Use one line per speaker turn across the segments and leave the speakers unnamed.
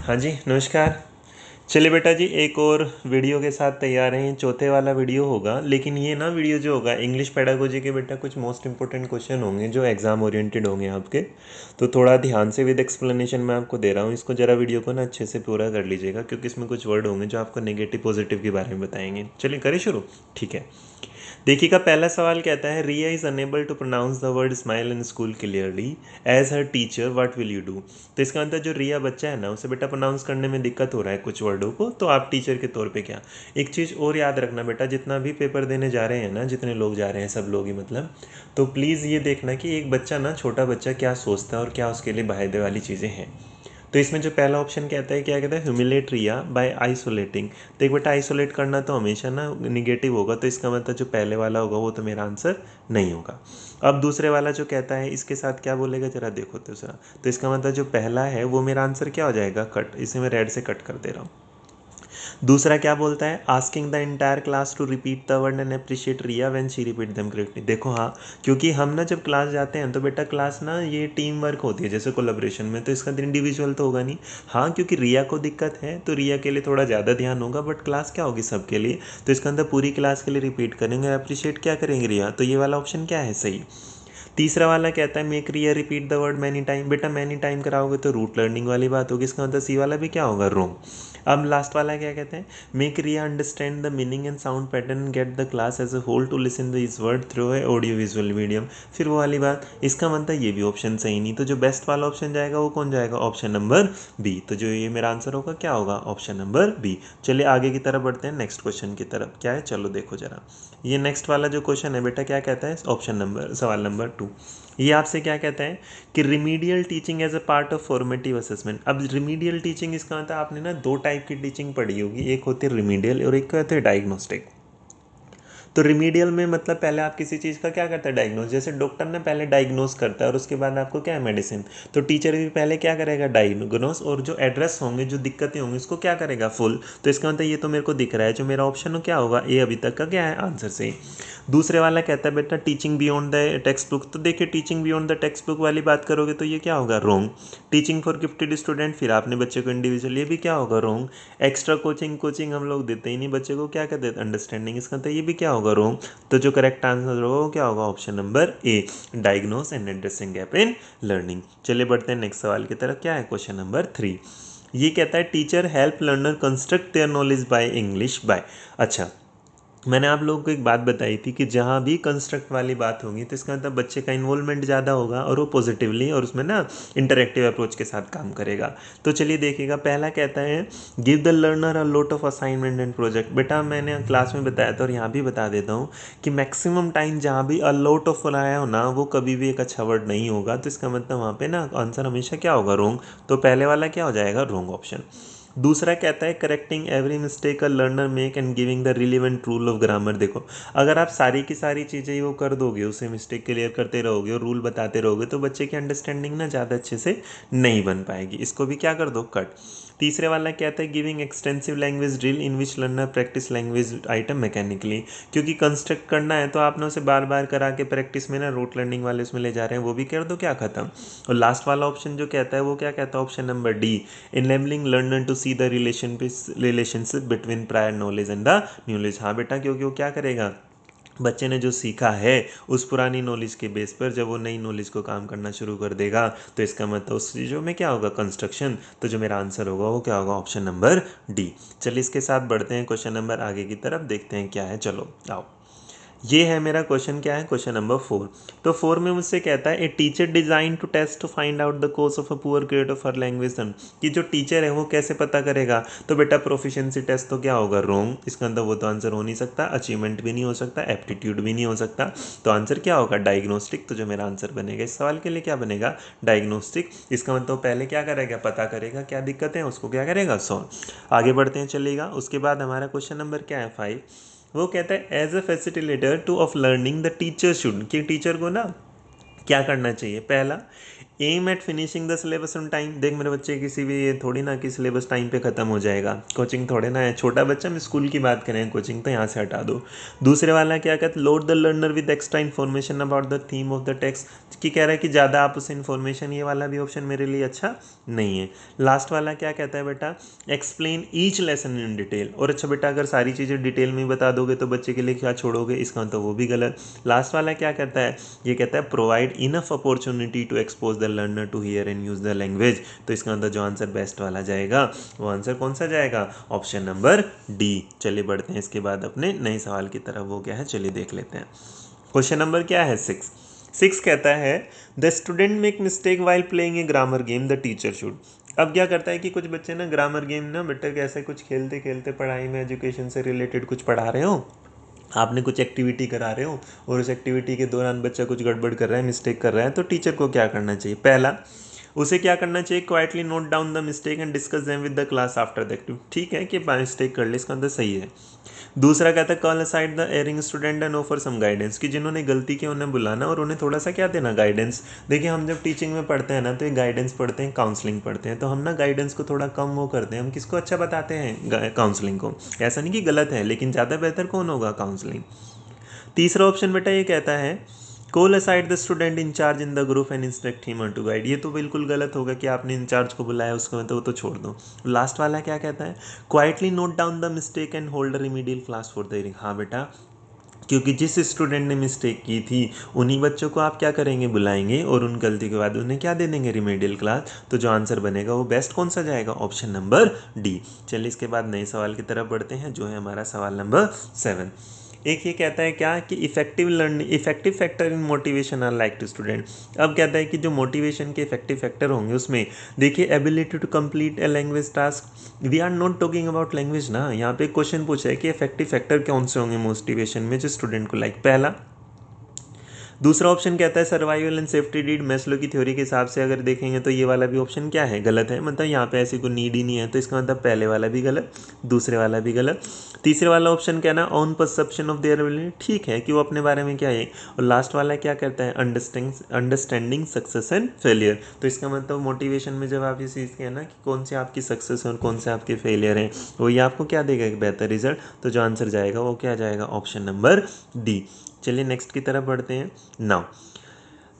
हाँ जी, नमस्कार। चलिए बेटा जी, एक और वीडियो के साथ तैयार हैं। चौथे वाला वीडियो होगा, लेकिन ये ना वीडियो जो होगा इंग्लिश पेडागोजी के बेटा कुछ मोस्ट इंपॉर्टेंट क्वेश्चन होंगे जो एग्जाम ओरिएंटेड होंगे आपके। तो थोड़ा ध्यान से विद एक्सप्लेनेशन मैं आपको दे रहा हूँ। इसको ज़रा वीडियो को ना अच्छे से पूरा कर लीजिएगा, क्योंकि इसमें कुछ वर्ड होंगे जो आपको नेगेटिव पॉजिटिव के बारे में बताएंगे। चलिए करें शुरू। ठीक है, देखिएगा पहला सवाल कहता है, Riya is unable to pronounce the word smile in school clearly as her teacher, what will you do. तो इसका मतलब जो रिया बच्चा है ना, उसे बेटा प्रोनाउंस करने में दिक्कत हो रहा है कुछ वर्डों को, तो आप टीचर के तौर पे क्या। एक चीज़ और याद रखना बेटा, जितना भी पेपर देने जा रहे हैं ना, जितने लोग जा रहे हैं सब लोग ही मतलब, तो प्लीज़ ये देखना कि एक बच्चा ना, छोटा बच्चा क्या सोचता है और क्या उसके लिए बाहर वाली चीज़ें हैं। तो इसमें जो पहला ऑप्शन कहता है, क्या कहता है, ह्यूमिलेट रिया बाय आइसोलेटिंग। तो एक बेटा आइसोलेट करना तो हमेशा ना निगेटिव होगा, तो इसका मतलब जो पहले वाला होगा वो तो मेरा आंसर नहीं होगा। अब दूसरे वाला जो कहता है, इसके साथ क्या बोलेगा जरा देखो दूसरा। तो इसका मतलब जो पहला है वो मेरा आंसर क्या हो जाएगा, कट। इसे मैं रेड से कट कर दे रहा हूँ। दूसरा क्या बोलता है, asking the entire class to repeat the word and appreciate Riya when she repeat them correctly. देखो हाँ, क्योंकि हम ना जब क्लास जाते हैं तो बेटा क्लास ना ये टीम वर्क होती है जैसे कोलेब्रेशन में, तो इसका इंडिविजुअल तो होगा नहीं। हाँ, क्योंकि रिया को दिक्कत है तो रिया के लिए थोड़ा ज़्यादा ध्यान होगा, बट क्लास क्या होगी सबके लिए, तो इसका अंदर पूरी क्लास के लिए रिपीट करेंगे, अप्रिशिएट क्या करेंगे रिया। तो ये वाला ऑप्शन क्या है सही। तीसरा वाला कहता है, make Riya repeat the word many time. बेटा मैनी टाइम कराओगे तो रूट लर्निंग वाली बात होगी, इसका मतलब सी वाला भी क्या होगा, रोंग। अब लास्ट वाला क्या कहते हैं, make Riya understand the meaning and sound pattern, get the class as a whole to listen this word through a audio visual medium. फिर वो वाली बात, इसका मतलब ये भी ऑप्शन सही नहीं। तो जो बेस्ट वाला ऑप्शन जाएगा वो कौन जाएगा, ऑप्शन नंबर बी। तो जो ये मेरा आंसर होगा क्या होगा, ऑप्शन नंबर बी। चलिए आगे की तरफ बढ़ते हैं, नेक्स्ट क्वेश्चन की तरफ क्या है, चलो देखो जरा। ये नेक्स्ट वाला जो क्वेश्चन है बेटा क्या कहता है, ऑप्शन नंबर सवाल नंबर 2। ये आपसे क्या कहता है कि remedial teaching as a part of formative assessment. अब रिमीडियल टीचिंग इसका मतलब आपने ना दो टाइप की टीचिंग पढ़ी होगी, एक होती है रिमीडियल और एक होती है डायग्नोस्टिक। तो रिमीडियल में मतलब पहले आप किसी चीज़ का क्या करता है, डायग्नोस। जैसे डॉक्टर ना पहले डायग्नोस करता है और उसके बाद आपको क्या है, मेडिसिन। तो टीचर भी पहले क्या करेगा, डायग्नोस, और जो एड्रेस होंगे जो दिक्कतें होंगी उसको क्या करेगा, फुल। तो इसका मतलब ये तो मेरे को दिख रहा है, जो मेरा ऑप्शन हो क्या होगा, ए अभी तक का क्या है आंसर से। दूसरे वाला कहता है बेटा teaching beyond the text book. तो देखिए teaching beyond the text book वाली बात करोगे तो ये क्या होगा, रोंग। टीचिंग फॉर गिफ्टेड स्टूडेंट, फिर आपने बच्चे को इंडिविजुअल, ये भी क्या होगा, रोंग। एक्स्ट्रा कोचिंग, कोचिंग हम लोग देते ही नहीं बच्चे को, क्या कहते हैं, अंडरस्टैंडिंग, इसका तो ये भी क्या होगा, रोंग। तो जो करेक्ट आंसर होगा वो क्या होगा, option number A, diagnose and addressing gap in learning. चलिए बढ़ते हैं नेक्स्ट सवाल की तरफ, क्या है क्वेश्चन नंबर 3। ये कहता है, teacher help learner construct their knowledge by English by. अच्छा, मैंने आप लोगों को एक बात बताई थी कि जहाँ भी कंस्ट्रक्ट वाली बात होगी तो इसका मतलब बच्चे का इन्वॉल्वमेंट ज़्यादा होगा और वो पॉजिटिवली और उसमें ना इंटरेक्टिव अप्रोच के साथ काम करेगा। तो चलिए देखिएगा, पहला कहता है, give the learner a lot of assignment and project. बेटा मैंने क्लास में बताया था और यहाँ भी बता देता हूँ कि मैक्सिमम टाइम जहाँ भी अ लॉट ऑफ आया हो ना, वो कभी भी एक अच्छा वर्ड नहीं होगा। तो इसका मतलब वहाँ पे ना आंसर हमेशा क्या होगा, रोंग। तो पहले वाला क्या हो जाएगा, रोंग ऑप्शन। दूसरा कहता है, correcting every mistake a learner make and giving the relevant rule of grammar. देखो अगर आप सारी की सारी चीज़ें वो कर दोगे, उसे मिस्टेक क्लियर करते रहोगे और रूल बताते रहोगे, तो बच्चे की अंडरस्टैंडिंग ना ज़्यादा अच्छे से नहीं बन पाएगी। इसको भी क्या कर दो, कट। तीसरे वाला कहता है, giving extensive language drill in which learner practice language item mechanically. क्योंकि कंस्ट्रक्ट करना है तो आपने उसे बार बार करा के प्रैक्टिस में ना रूट लर्निंग वाले उसमें ले जा रहे हैं, वो भी कर दो, क्या खत्म। और लास्ट वाला ऑप्शन जो कहता है वो क्या कहता है, option number D, enabling learner to see the relationship between prior knowledge and the knowledge. हाँ बेटा, क्योंकि वो क्या करेगा, बच्चे ने जो सीखा है उस पुरानी नॉलेज के बेस पर जब वो नई नॉलेज को काम करना शुरू कर देगा, तो इसका मतलब उस चीज़ों में क्या होगा, कंस्ट्रक्शन। तो जो मेरा आंसर होगा वो क्या होगा, ऑप्शन नंबर डी। चलिए इसके साथ बढ़ते हैं क्वेश्चन नंबर आगे की तरफ, देखते हैं क्या है, चलो आओ। ये है मेरा क्वेश्चन, क्या है क्वेश्चन नंबर 4। तो 4 में मुझसे कहता है, a teacher design to test to find out the course of a poor grade of her language son. कि जो टीचर है वो कैसे पता करेगा, तो बेटा प्रोफिशिएंसी टेस्ट तो क्या होगा, रोंग। इसका अंदर वो तो आंसर हो नहीं सकता, अचीवमेंट भी नहीं हो सकता, एप्टीट्यूड भी नहीं हो सकता। तो आंसर क्या होगा, डायग्नोस्टिक। तो जो मेरा आंसर बनेगा इस सवाल के लिए क्या बनेगा, डायग्नोस्टिक। इसका मतलब पहले क्या करेगा, पता करेगा क्या दिक्कत है, उसको क्या करेगा, सॉल्व। आगे बढ़ते हैं चलेगा। उसके बाद हमारा क्वेश्चन नंबर क्या है, 5। वो कहता है, as a facilitator to of learning the teacher should. कि टीचर को ना क्या करना चाहिए, पहला aim at finishing the syllabus on time. देख मेरे बच्चे, किसी भी ये थोड़ी ना कि सिलेबस टाइम पे ख़त्म हो जाएगा, कोचिंग थोड़े ना है, छोटा बच्चा, हम स्कूल की बात करें, कोचिंग तो यहाँ से हटा दो। दूसरे वाला क्या कहते हैं, load the learner with extra information about the theme of the text, कि कह रहा है कि ज़्यादा आप उसे इन्फॉर्मेशन, ये वाला भी ऑप्शन मेरे लिए अच्छा नहीं है। लास्ट वाला क्या कहता है बेटा, explain each lesson in detail. और अच्छा बेटा, अगर सारी चीज़ें डिटेल में बता दोगे तो बच्चे के लिए क्या छोड़ोगे, इसका तो वो भी गलत। लास्ट वाला क्या कहता है, ये कहता है provide enough opportunity to expose the learner to hear and use the language. तो इसका अंदर जो आंसर बेस्ट वाला जाएगा, वो आंसर कौन सा जाएगा, ऑप्शन नंबर डी। चलिए बढ़ते हैं इसके बाद अपने नए सवाल की तरफ, वो क्या है चलिए देख लेते हैं। क्वेश्चन नंबर क्या है, 6 कहता है the student make mistake while playing a grammar game, the teacher should. अब क्या करता है कि कुछ बच्चे ना ग्रामर गेम ना बेटा कैसे कुछ खेलते खेलते पढ़ाई में एजुकेशन से रिलेटेड कुछ पढ़ा रहे हो, आपने कुछ एक्टिविटी करा रहे हो और उस एक्टिविटी के दौरान बच्चा कुछ गड़बड़ कर रहा है, मिस्टेक कर रहा है, तो टीचर को क्या करना चाहिए, पहला उसे क्या करना चाहिए, quietly note down the mistake and discuss them with the class after the activity. ठीक है कि मिस्टेक कर ले, इसका अंदर सही है। दूसरा कहता है call aside the erring student and offer some guidance, कि जिन्होंने गलती की उन्हें बुलाना और उन्हें थोड़ा सा क्या देना, गाइडेंस। देखिए हम जब टीचिंग में पढ़ते हैं ना तो ये गाइडेंस पढ़ते हैं, काउंसलिंग पढ़ते हैं, तो हम ना गाइडेंस को थोड़ा कम वो करते हैं, हम किसको अच्छा बताते हैं, काउंसलिंग को। ऐसा नहीं कि गलत है, लेकिन ज़्यादा बेहतर कौन होगा, काउंसलिंग। तीसरा ऑप्शन बेटा ये कहता है call aside the student in charge in the group and instruct him to guide. ये तो बिल्कुल गलत होगा कि आपने इंचार्ज को बुलाया उसको, तो वो तो छोड़ दो। लास्ट वाला क्या कहता है, quietly note down the mistake and hold remedial class for the hearing. हाँ बेटा, क्योंकि जिस स्टूडेंट ने मिस्टेक की थी उन्हीं बच्चों को आप क्या करेंगे, बुलाएंगे और उन गलती के बाद उन्हें क्या दे देंगे, रिमेडियल क्लास। तो जो आंसर बनेगा वो बेस्ट कौन सा जाएगा, ऑप्शन नंबर डी। चलिए इसके बाद नए सवाल की तरफ बढ़ते हैं, जो है हमारा सवाल नंबर 7। एक ये कहता है क्या कि effective learning, effective factor in motivation are like to student. अब कहता है कि जो मोटिवेशन के इफेक्टिव फैक्टर होंगे उसमें देखिए ability to complete a language task. We are not talking about language ना, यहाँ पे क्वेश्चन पूछा है कि इफेक्टिव फैक्टर कौन से होंगे मोटिवेशन में जो स्टूडेंट को लाइक, पहला। दूसरा ऑप्शन कहता है survival and safety need. Maslow की थ्योरी के हिसाब से अगर देखेंगे तो ये वाला भी ऑप्शन क्या है, गलत है, मतलब यहाँ पे ऐसी कोई नीड ही नहीं है, तो इसका मतलब पहले वाला भी गलत, दूसरे वाला भी गलत। तीसरे वाला ऑप्शन क्या ना, on perception of their ability, ठीक है कि वो अपने बारे में क्या है। और लास्ट वाला क्या कहता है, अंडरस्टैंडिंग सक्सेस एंड फेलियर। तो इसका मतलब मोटिवेशन में जब आप ये चीज़ है ना कि कौन से आपकी सक्सेस और कौन से आपके फेलियर हैं, वो ये आपको क्या देगा, एक बेहतर रिजल्ट। तो जो आंसर जाएगा वो क्या जाएगा, ऑप्शन नंबर डी। चलिए नेक्स्ट की तरफ बढ़ते हैं। Now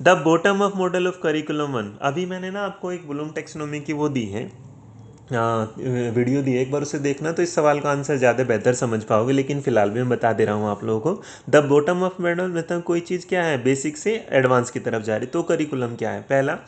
the bottom of model of curriculum 1। अभी मैंने ना आपको एक ब्लूम टेक्सोनोमी की वो दी है, वीडियो दी है, एक बार उसे देखना तो इस सवाल का आंसर ज़्यादा बेहतर समझ पाओगे, लेकिन फिलहाल भी मैं बता दे रहा हूँ आप लोगों को। द बॉटम ऑफ मॉडल मतलब कोई चीज़ क्या है, बेसिक से एडवांस की तरफ जा रही, तो करिकुलम क्या है, पहला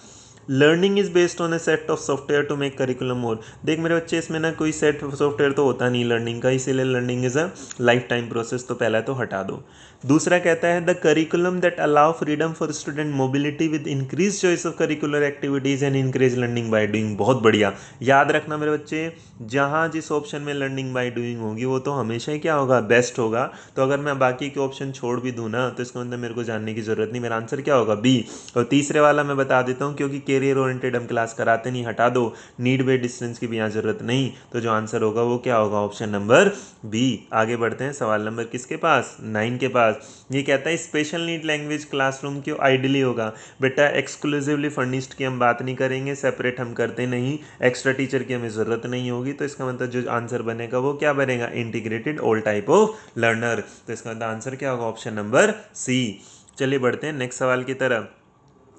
learning is based on a set of software to make curriculum more. देख मेरे बच्चे, इसमें ना कोई सेट सॉफ्टवेयर तो होता नहीं लर्निंग का, इसीलिए learning is a life time process, तो पहला तो हटा दो। दूसरा कहता है the curriculum that allow freedom for student mobility with increase choice of curricular activities and increase learning by doing. बहुत बढ़िया, याद रखना मेरे बच्चे, जहाँ जिस ऑप्शन में लर्निंग बाय डूइंग होगी वो तो हमेशा ही क्या होगा, बेस्ट होगा। तो अगर मैं बाकी के ऑप्शन छोड़ भी दूँ ना तो इसके अंदर मेरे को जानने की जरूरत नहीं, मेरा आंसर क्या होगा, बी। और तीसरे वाला मैं बता देता हूँ, क्योंकि कैरियर ओरिएंटेड हम क्लास कराते नहीं, हटा दो, नीड बेस्ड डिस्टेंस की भी यहाँ जरूरत नहीं। तो जो आंसर होगा वो क्या होगा, ऑप्शन नंबर बी। आगे बढ़ते हैं, सवाल नंबर किसके पास, 9 के पास। ये कहता है स्पेशल नीड लैंग्वेज क्लासरूम क्यों आइडियली होगा। बेटा एक्सक्लूसिवली फर्निश्ड की हम बात नहीं करेंगे, सेपरेट हम करते नहीं, एक्स्ट्रा टीचर की हमें ज़रूरत नहीं होगी, तो इसका मतलब जो आंसर बनेगा वो क्या बनेगा, integrated all type of learner. तो इसका मतलब आंसर क्या होगा, ऑप्शन नंबर सी। चलिए बढ़ते हैं नेक्स्ट सवाल की तरफ।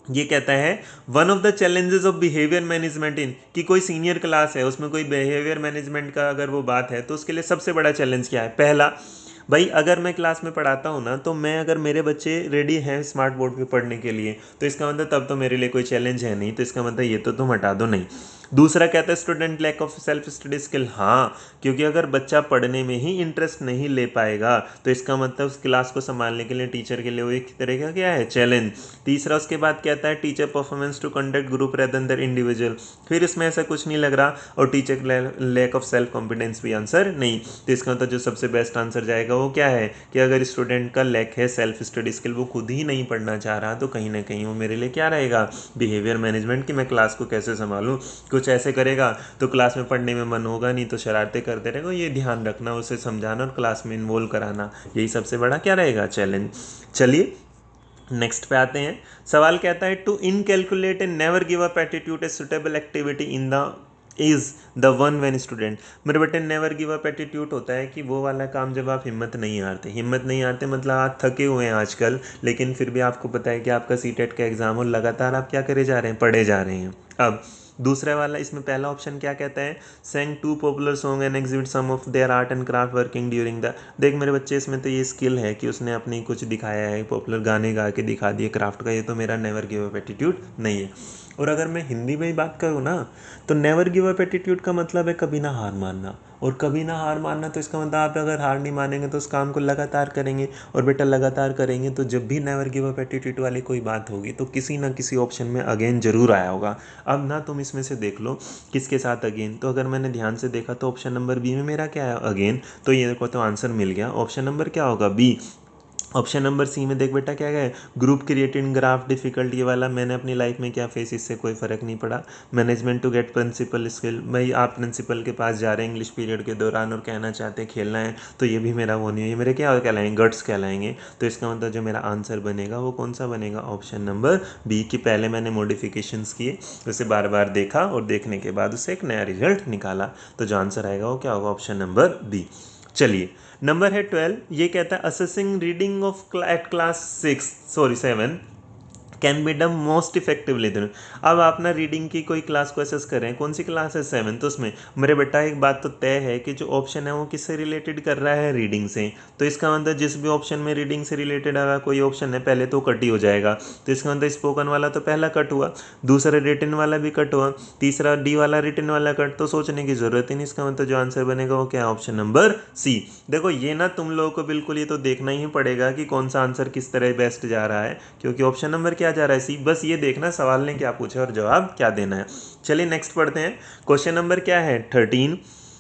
ये कहता है one of the challenges of behaviour management in, कि कोई सीनियर क्लास है उसमें कोई बिहेवियर मैनेजमेंट का अगर वो बात है तो उसके लिए सबसे बड़ा चैलेंज क्या है। पहला, भाई अगर मैं क्लास में पढ़ाता हूँ ना तो मैं अगर मेरे बच्चे रेडी हैं स्मार्ट बोर्ड पे पढ़ने के लिए तो इसका मतलब तब तो मेरे लिए कोई चैलेंज है नहीं, तो इसका मतलब ये तो तुम हटा दो नहीं। दूसरा कहता है student lack of self study skill. हाँ, क्योंकि अगर बच्चा पढ़ने में ही इंटरेस्ट नहीं ले पाएगा तो इसका मतलब उस क्लास को संभालने के लिए टीचर के लिए वो एक तरह का क्या है, चैलेंज। तीसरा उसके बाद कहता है teacher performance to conduct group rather than individual. फिर इसमें ऐसा कुछ नहीं लग रहा, और teacher lack of self confidence भी आंसर नहीं। तो इसका मतलब जो सबसे बेस्ट आंसर जाएगा वो क्या है कि अगर स्टूडेंट का लैक है सेल्फ स्टडी स्किल, वो खुद ही नहीं पढ़ना चाह रहा, तो कहीं ना कहीं वो मेरे लिए क्या रहेगा, बिहेवियर मैनेजमेंट, कि मैं क्लास को कैसे संभालूं। कुछ ऐसे करेगा तो क्लास में पढ़ने में मन होगा नहीं, तो शरारतें करते रहेगा, ये ध्यान रखना, उसे समझाना और क्लास में इन्वॉल्व कराना, यही सबसे बड़ा क्या रहेगा, चैलेंज। चलिए नेक्स्ट पे आते हैं। सवाल कहता है to inculcate and never give up attitude a suitable activity in the is the one when student. मेरे बेटे नेवर गिव अप एटीट्यूड होता है कि वो वाला काम जब आप हिम्मत नहीं हारते मतलब आप थके हुए हैं आजकल, लेकिन फिर भी आपको पता है कि आपका सीटेट का एग्जाम हो, लगातार आप क्या करे जा रहे हैं, पढ़े जा रहे हैं। अब दूसरा वाला, इसमें पहला ऑप्शन क्या कहता है, sing to popular song and exhibit some of their art and craft working during the. देख मेरे बच्चे, इसमें तो ये स्किल है कि उसने अपनी कुछ दिखाया है, पॉपुलर गाने गा के दिखा दिए क्राफ्ट का, ये तो मेरा नेवर गिव अप एटीट्यूड नहीं है। और अगर मैं हिंदी में ही बात करूँ ना, तो नेवर गिव अप एटीट्यूड का मतलब है कभी ना हार मानना। और कभी ना हार मानना तो इसका मतलब आप अगर हार नहीं मानेंगे तो उस काम को लगातार करेंगे, और बेटा लगातार करेंगे तो जब भी नेवर गिव अप एटीट्यूड वाली कोई बात होगी तो किसी ना किसी ऑप्शन में अगेन जरूर आया होगा। अब ना तुम इसमें से देख लो किसके साथ अगेन, तो अगर मैंने ध्यान से देखा तो ऑप्शन नंबर बी में मेरा क्या है, अगेन। तो ये देखो, तो आंसर मिल गया, ऑप्शन नंबर क्या होगा, बी। ऑप्शन नंबर सी में देख बेटा क्या है, ग्रुप क्रिएटेड ग्राफ डिफिकल्ट, ये वाला मैंने अपनी लाइफ में क्या फेस, इससे कोई फ़र्क नहीं पड़ा। Management to get principal skill, भाई आप प्रिंसिपल के पास जा रहे हैं इंग्लिश पीरियड के दौरान और कहना चाहते हैं खेलना है, तो ये भी मेरा वो नहीं है, ये मेरे क्या कहलाएंगे, गट्स कहलाएंगे। तो इसका मतलब जो मेरा आंसर बनेगा वो कौन सा बनेगा, ऑप्शन नंबर बी, कि पहले मैंने मॉडिफिकेशंस किए, उसे बार बार देखा और देखने के बाद उससे एक नया रिजल्ट निकाला। तो जो आंसर आएगा वो क्या होगा, ऑप्शन नंबर बी। चलिए, नंबर है 12, ये कहता है assessing reading of at class 7 can be done most effectively. अब आप ना रीडिंग की कोई क्लास को असेस करें, कौन सी क्लास है, 7, तो उसमें मेरे बेटा एक बात तो तय है कि जो ऑप्शन है वो किससे रिलेटेड कर रहा है, रीडिंग से। तो इसका मतलब जिस भी ऑप्शन में रीडिंग से रिलेटेड अगर कोई ऑप्शन है पहले तो कट ही हो जाएगा। तो इसका मतलब स्पोकन वाला तो पहला कट हुआ, दूसरा रिटन वाला भी कट हुआ, तीसरा डी वाला रिटन वाला कट, तो सोचने की जरूरत ही नहीं। इसका मतलब जो आंसर बनेगा वो क्या है, ऑप्शन नंबर सी। देखो ये ना तुम लोगों को बिल्कुल ये तो देखना ही पड़ेगा कि कौन सा आंसर किस तरह बेस्ट जा रहा है, क्योंकि ऑप्शन नंबर क्या जा रहा है, सी। बस ये देखना सवाल ने क्या पूछा और जवाब क्या देना है। चलिए नेक्स्ट पढ़ते हैं। क्वेश्चन नंबर क्या है, 13,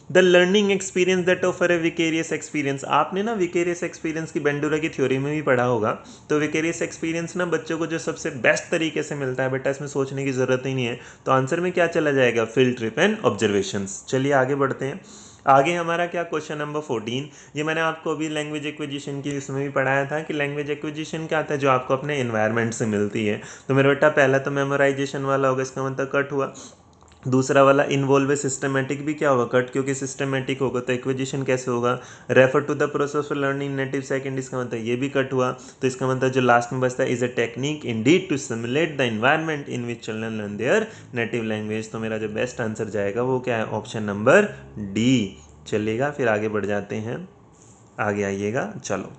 the learning experience that offer A vicarious experience. आपने ना विकेरियस एक्सपीरियंस की बेंडूरा की थ्योरी में भी पढ़ा होगा। तो विकेरियस एक्सपीरियंस ना बच्चों को जो सबसे बेस्ट तरीके से मिलता है बेटा, इसमें सोचने की जरूरत ही नहीं है। तो आंसर में क्या चला जाएगा, फील्ड ट्रिप एंड ऑब्जर्वेशंस। चलिए आगे बढ़ते हैं। आगे हमारा क्या, क्वेश्चन नंबर 14, ये मैंने आपको अभी लैंग्वेज एक्विजिशन की इसमें भी पढ़ाया था कि लैंग्वेज एक्विजिशन क्या आता है, जो आपको अपने एनवायरनमेंट से मिलती है। तो मेरा बेटा पहला तो मेमोराइजेशन वाला होगा, इसका मतलब कट हुआ। दूसरा वाला इन्वॉल्व सिस्टमेटिक भी क्या होगा, कट, क्योंकि सिस्टमेटिक होगा। तो एक्विजिशन कैसे होगा, refer to the process of learning native second, इसका मतलब ये भी कट हुआ। तो इसका मतलब जो लास्ट में बचता है, is a technique indeed to simulate the environment in which children learn their native language. तो मेरा जो बेस्ट आंसर जाएगा वो क्या है, ऑप्शन नंबर डी। चलिएगा फिर आगे बढ़ जाते हैं, आगे आइएगा। चलो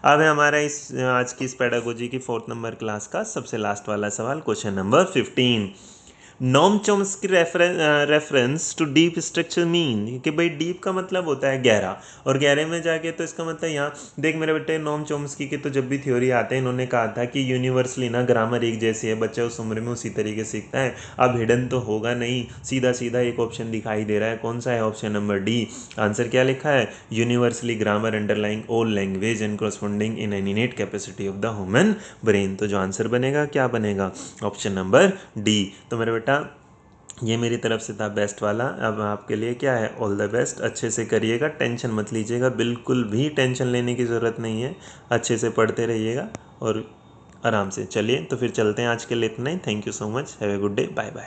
अब है हमारा इस आज की इस पेडागोजी की 4th नंबर क्लास का सबसे लास्ट वाला सवाल, question number 15। Noam Chomsky reference to deep structure mean कि भाई डीप का मतलब होता है गहरा, और गहरे में जाके तो इसका मतलब यहाँ देख मेरे बेटे, नॉम चॉम्स्की के तो जब भी थ्योरी आते हैं इन्होंने कहा था कि यूनिवर्सली ना ग्रामर एक जैसी है, बच्चा उस उम्र में उसी तरीके से सीखता है। अब हिडन तो होगा नहीं, सीधा सीधा एक ऑप्शन दिखाई दे रहा है, कौन सा है, ऑप्शन नंबर डी। आंसर क्या लिखा है, universally grammar underlying all language and corresponding in any इनेट capacity of the human brain. तो जो आंसर बनेगा क्या बनेगा, ऑप्शन नंबर डी। तो मेरे बेटा ये मेरी तरफ से था बेस्ट वाला। अब आपके लिए क्या है, ऑल द बेस्ट, अच्छे से करिएगा, टेंशन मत लीजिएगा, बिल्कुल भी टेंशन लेने की ज़रूरत नहीं है, अच्छे से पढ़ते रहिएगा और आराम से। चलिए तो फिर चलते हैं, आज के लिए इतना ही। Thank you so much, have a good day, bye bye.